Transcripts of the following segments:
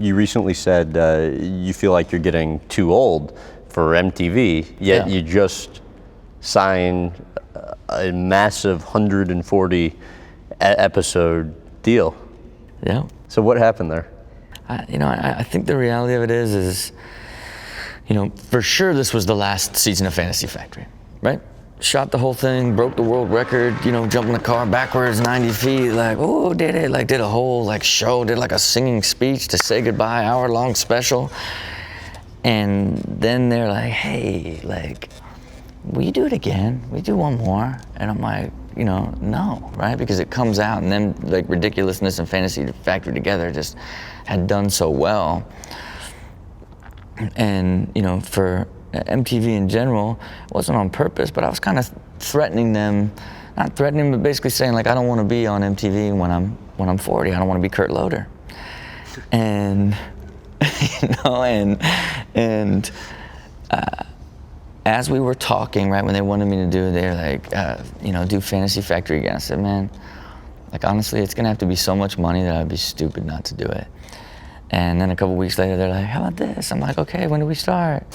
you recently said you feel like you're getting too old for MTV, yet you just signed a massive 140 episode deal. Yeah. So what happened there? I think the reality of it is, for sure this was the last season of Fantasy Factory, right? Shot the whole thing, broke the world record, jumped in the car backwards 90 feet, did it, did a whole show, did a singing speech to say goodbye, hour-long special. And then they're like, hey, will you do it again? Will you do one more? And I'm like, no, right? Because it comes out, and then Ridiculousness and Fantasy Factory together just had done so well. And, for MTV in general, it wasn't on purpose, but I was kind of threatening them, not threatening, but basically saying I don't want to be on MTV when I'm 40. I don't want to be Kurt Loder. And, as we were talking, right, when they wanted me to do it, they're do Fantasy Factory again. I said, man, honestly, it's gonna have to be so much money that I'd be stupid not to do it. And then a couple weeks later, they're like, how about this? I'm like, okay, when do we start?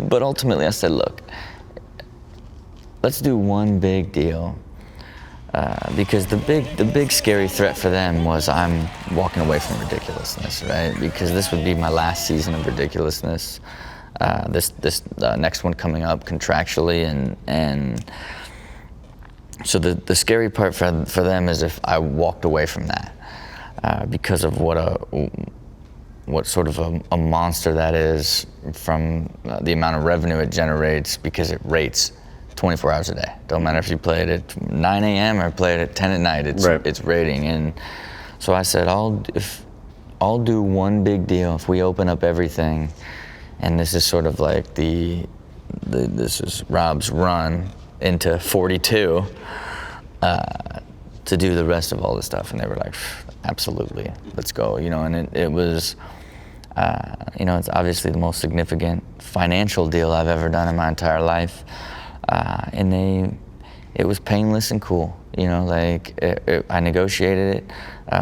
But ultimately I said, look, let's do one big deal. Because the big scary threat for them was I'm walking away from Ridiculousness, right? Because this would be my last season of Ridiculousness. This next one coming up contractually, and so the scary part for them is if I walked away from that. Because of what sort of a monster that is from the amount of revenue it generates, because it rates 24 hours a day. Don't matter if you play it at 9 a.m. or play it at 10 at night, it's rating. And so I said, I'll do one big deal if we open up everything, and this is sort of this is Rob's run into 42, to do the rest of all this stuff. And they were like, absolutely, let's go, and it was, it's obviously the most significant financial deal I've ever done in my entire life. And it was painless and cool, I negotiated it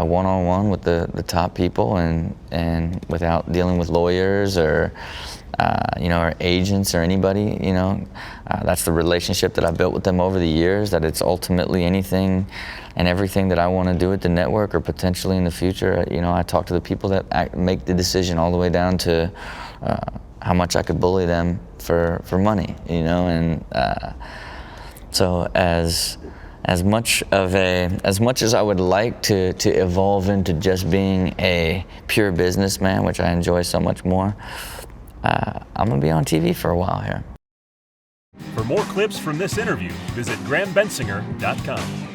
one-on-one with the top people, and without dealing with lawyers or or agents or anybody. That's the relationship that I built with them over the years, that it's ultimately anything and everything that I want to do at the network or potentially in the future. I talk to the people that make the decision all the way down to how much I could bully them for money, and so as much as I would like to evolve into just being a pure businessman, which I enjoy so much more, I'm gonna be on TV for a while here. For more clips from this interview, visit GrahamBensinger.com.